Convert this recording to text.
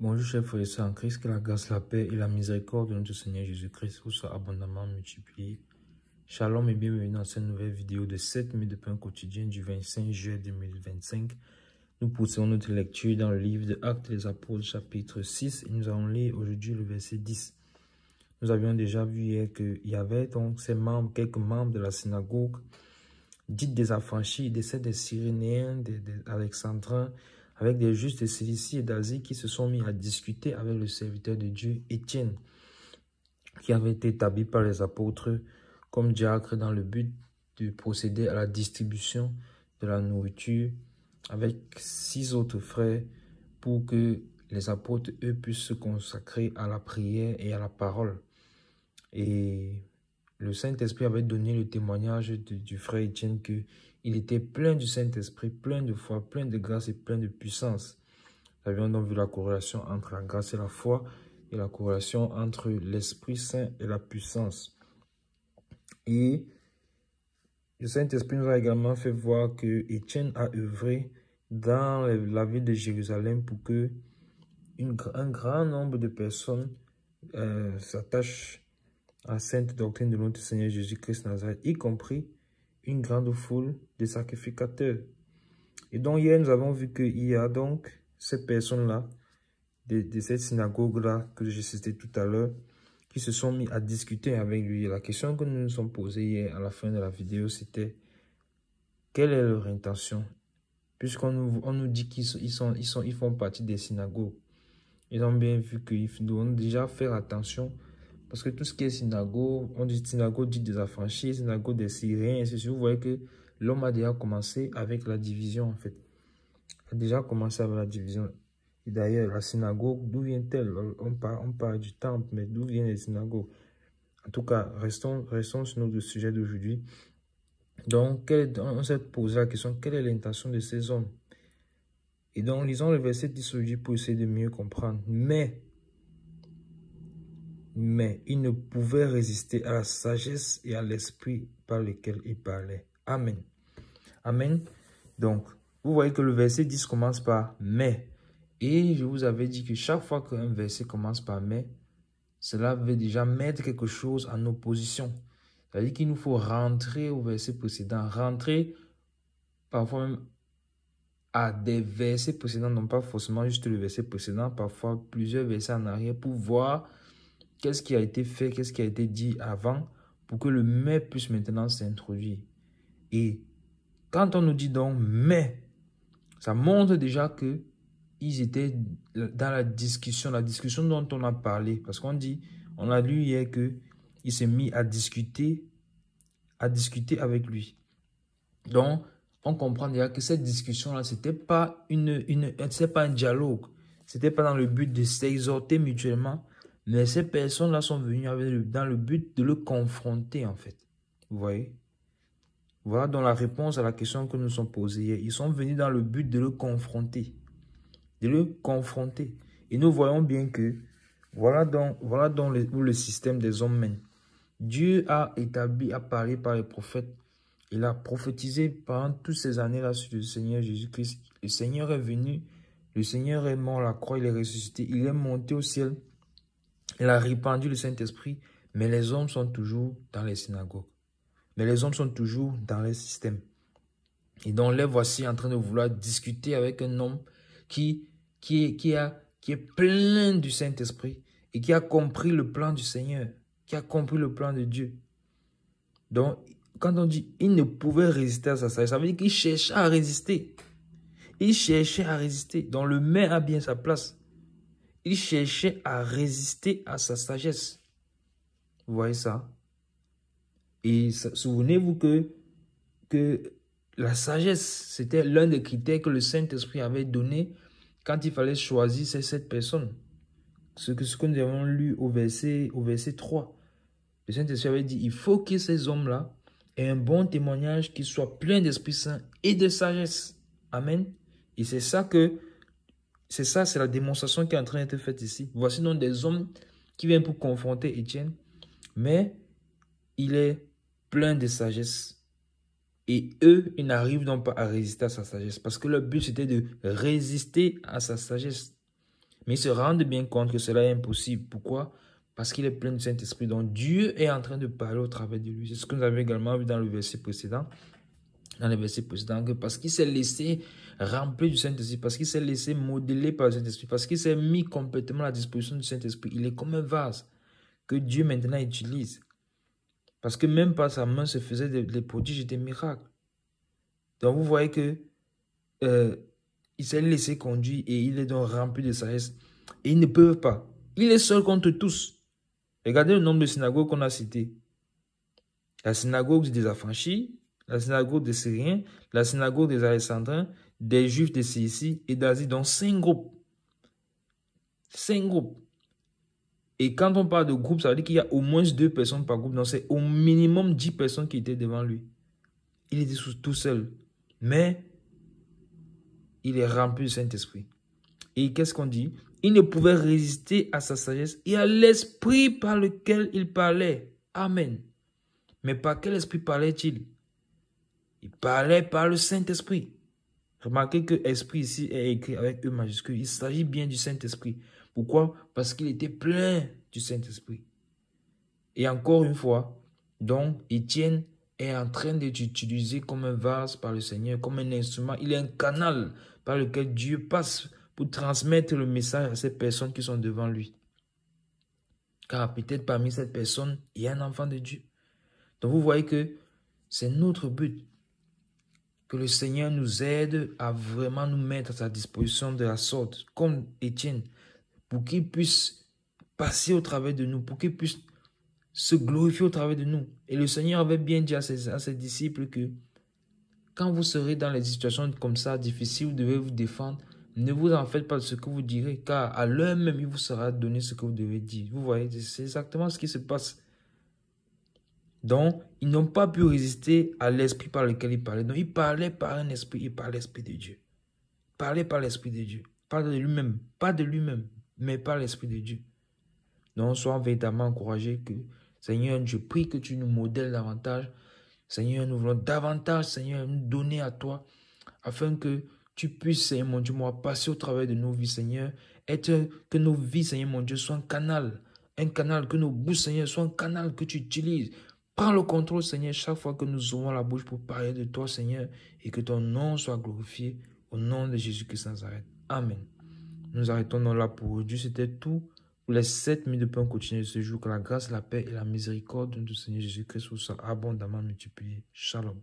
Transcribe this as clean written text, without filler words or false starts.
Bonjour chers frères et sœurs en Christ, que la grâce, la paix et la miséricorde de notre Seigneur Jésus-Christ vous soient abondamment multipliées. Shalom et bienvenue dans cette nouvelle vidéo de 7 minutes de pain quotidien du 25 juillet 2025. Nous poursuivons notre lecture dans le livre de Actes des Apôtres chapitre 6 et nous allons lire aujourd'hui le verset 10. Nous avions déjà vu hier qu'il y avait donc quelques membres de la synagogue dite des affranchis, des Cyrénéens, des Alexandrins, avec des justes de Cilicie et d'Asie qui se sont mis à discuter avec le serviteur de Dieu, Étienne, qui avait été établi par les apôtres comme diacre dans le but de procéder à la distribution de la nourriture avec 6 autres frères pour que les apôtres, eux, puissent se consacrer à la prière et à la parole. Et le Saint-Esprit avait donné le témoignage du frère Étienne qu'il était plein du Saint-Esprit, plein de foi, plein de grâce et plein de puissance. Nous avions donc vu la corrélation entre la grâce et la foi et la corrélation entre l'Esprit Saint et la puissance. Et le Saint-Esprit nous a également fait voir que Étienne a œuvré dans la ville de Jérusalem pour que un grand nombre de personnes s'attachent à la sainte doctrine de notre Seigneur Jésus-Christ Nazareth, y compris une grande foule de sacrificateurs. Et donc hier, nous avons vu qu'il y a donc ces personnes-là, de cette synagogue-là que j'ai cité tout à l'heure, qui se sont mis à discuter avec lui. Et la question que nous nous sommes posée hier à la fin de la vidéo, c'était quelle est leur intention? Puisqu'on nous dit qu'ils font partie des synagogues. Ils ont bien vu qu'ils doivent déjà faire attention. Parce que tout ce qui est synagogue, on dit synagogue dit des affranchis, synagogue des Syriens, et vous voyez que l'homme a déjà commencé avec la division en fait. Il a déjà commencé avec la division. Et d'ailleurs, la synagogue, d'où vient-elle? On parle du temple, mais d'où viennent les synagogues? En tout cas, restons sur notre sujet d'aujourd'hui. Donc, on s'est posé la question, quelle est l'intention de ces hommes? Et donc, lisons le verset 10 aujourd'hui pour essayer de mieux comprendre. Mais il ne pouvait résister à la sagesse et à l'esprit par lequel il parlait. Amen. Amen. Donc, vous voyez que le verset 10 commence par « mais ». Et je vous avais dit que chaque fois qu'un verset commence par « mais », cela veut déjà mettre quelque chose en opposition. C'est-à-dire qu'il nous faut rentrer au verset précédent, rentrer parfois même à des versets précédents, non pas forcément juste le verset précédent, parfois plusieurs versets en arrière pour voir qu'est-ce qui a été fait, qu'est-ce qui a été dit avant pour que le « mais » puisse maintenant s'introduire. Et quand on nous dit donc « mais », ça montre déjà qu'ils étaient dans la discussion dont on a parlé. Parce qu'on a lu hier qu'il s'est mis à discuter avec lui. Donc, on comprend déjà que cette discussion-là, ce n'était pas un dialogue. Ce n'était pas dans le but de s'exhorter mutuellement. Mais ces personnes-là sont venues dans le but de le confronter, en fait. Vous voyez? Voilà donc la réponse à la question que nous sommes posée hier. Ils sont venus dans le but de le confronter. Et nous voyons bien que voilà donc où le système des hommes mène. Dieu a parlé par les prophètes. Il a prophétisé pendant toutes ces années-là sur le Seigneur Jésus-Christ. Le Seigneur est venu. Le Seigneur est mort à la croix. Il est ressuscité. Il est monté au ciel. Il a répandu le Saint-Esprit, mais les hommes sont toujours dans les synagogues. Mais les hommes sont toujours dans les systèmes. Et donc, les voici en train de vouloir discuter avec un homme qui est plein du Saint-Esprit et qui a compris le plan du Seigneur, qui a compris le plan de Dieu. Donc, quand on dit « il ne pouvait résister à sa sagesse », ça veut dire qu'il cherchait à résister. Il cherchait à résister. Donc, le « mais » a bien sa place. Il cherchait à résister à sa sagesse. Vous voyez ça? Et souvenez-vous que la sagesse, c'était l'un des critères que le Saint-Esprit avait donné quand il fallait choisir ces 7 personnes. Ce que nous avons lu au verset 3. Le Saint-Esprit avait dit, il faut que ces hommes-là aient un bon témoignage, qu'ils soient pleins d'Esprit Saint et de sagesse. Amen. Et c'est la démonstration qui est en train d'être faite ici. Voici donc des hommes qui viennent pour confronter Étienne, mais il est plein de sagesse. Et eux, ils n'arrivent donc pas à résister à sa sagesse, parce que leur but, c'était de résister à sa sagesse. Mais ils se rendent bien compte que cela est impossible. Pourquoi? Parce qu'il est plein du Saint-Esprit. Donc Dieu est en train de parler au travers de lui. C'est ce que nous avons également vu dans le verset précédent. Que parce qu'il s'est laissé remplir du Saint-Esprit, parce qu'il s'est laissé modeler par le Saint-Esprit, parce qu'il s'est mis complètement à la disposition du Saint-Esprit. Il est comme un vase que Dieu maintenant utilise. Parce que même par sa main se faisaient des prodiges et des miracles. Donc vous voyez que il s'est laissé conduire et il est donc rempli de sagesse. Et ils ne peuvent pas. Il est seul contre tous. Regardez le nombre de synagogues qu'on a citées. La synagogue des affranchis, la synagogue des Syriens, la synagogue des Alexandrins, des Juifs de Cilicie et d'Asie, donc 5 groupes. 5 groupes. Et quand on parle de groupe, ça veut dire qu'il y a au moins 2 personnes par groupe. Donc c'est au minimum 10 personnes qui étaient devant lui. Il était tout seul. Mais il est rempli du Saint-Esprit. Et qu'est-ce qu'on dit? Il ne pouvait résister à sa sagesse et à l'esprit par lequel il parlait. Amen. Mais par quel esprit parlait-il? Il parlait par le Saint-Esprit. Remarquez que esprit ici est écrit avec E majuscule. Il s'agit bien du Saint-Esprit. Pourquoi? Parce qu'il était plein du Saint-Esprit. Et encore une fois, donc Étienne est en train d'être utilisé comme un vase par le Seigneur, comme un instrument. Il est un canal par lequel Dieu passe pour transmettre le message à ces personnes qui sont devant lui. Car peut-être parmi cette personne, il y a un enfant de Dieu. Donc vous voyez que c'est notre but. Que le Seigneur nous aide à vraiment nous mettre à sa disposition de la sorte, comme Étienne, pour qu'il puisse passer au travers de nous, pour qu'il puisse se glorifier au travers de nous. Et le Seigneur avait bien dit à ses disciples que quand vous serez dans les situations comme ça, difficiles, vous devez vous défendre, ne vous en faites pas de ce que vous direz, car à l'heure même, il vous sera donné ce que vous devez dire. Vous voyez, c'est exactement ce qui se passe. Donc, ils n'ont pas pu résister à l'esprit par lequel ils parlaient. Donc, ils parlaient par un esprit et par l'esprit de Dieu. Parlaient par l'esprit de Dieu. Pas de lui-même, pas de lui-même, mais par l'esprit de Dieu. Donc, soyons véritablement encouragés que, Seigneur, je prie que tu nous modèles davantage. Seigneur, nous voulons davantage, Seigneur, nous donner à toi, afin que tu puisses, Seigneur mon Dieu, moi, passer au travers de nos vies, Seigneur. Que nos vies, Seigneur mon Dieu, soient un canal, que nos bouches, Seigneur, soient un canal que tu utilises. Prends le contrôle, Seigneur, chaque fois que nous ouvrons la bouche pour parler de toi, Seigneur, et que ton nom soit glorifié au nom de Jésus-Christ sans arrêt. Amen. Nous arrêtons là pour aujourd'hui. C'était tout pour les 7 minutes de pain quotidien de ce jour. Que la grâce, la paix et la miséricorde de notre Seigneur Jésus-Christ soient abondamment multipliées. Shalom.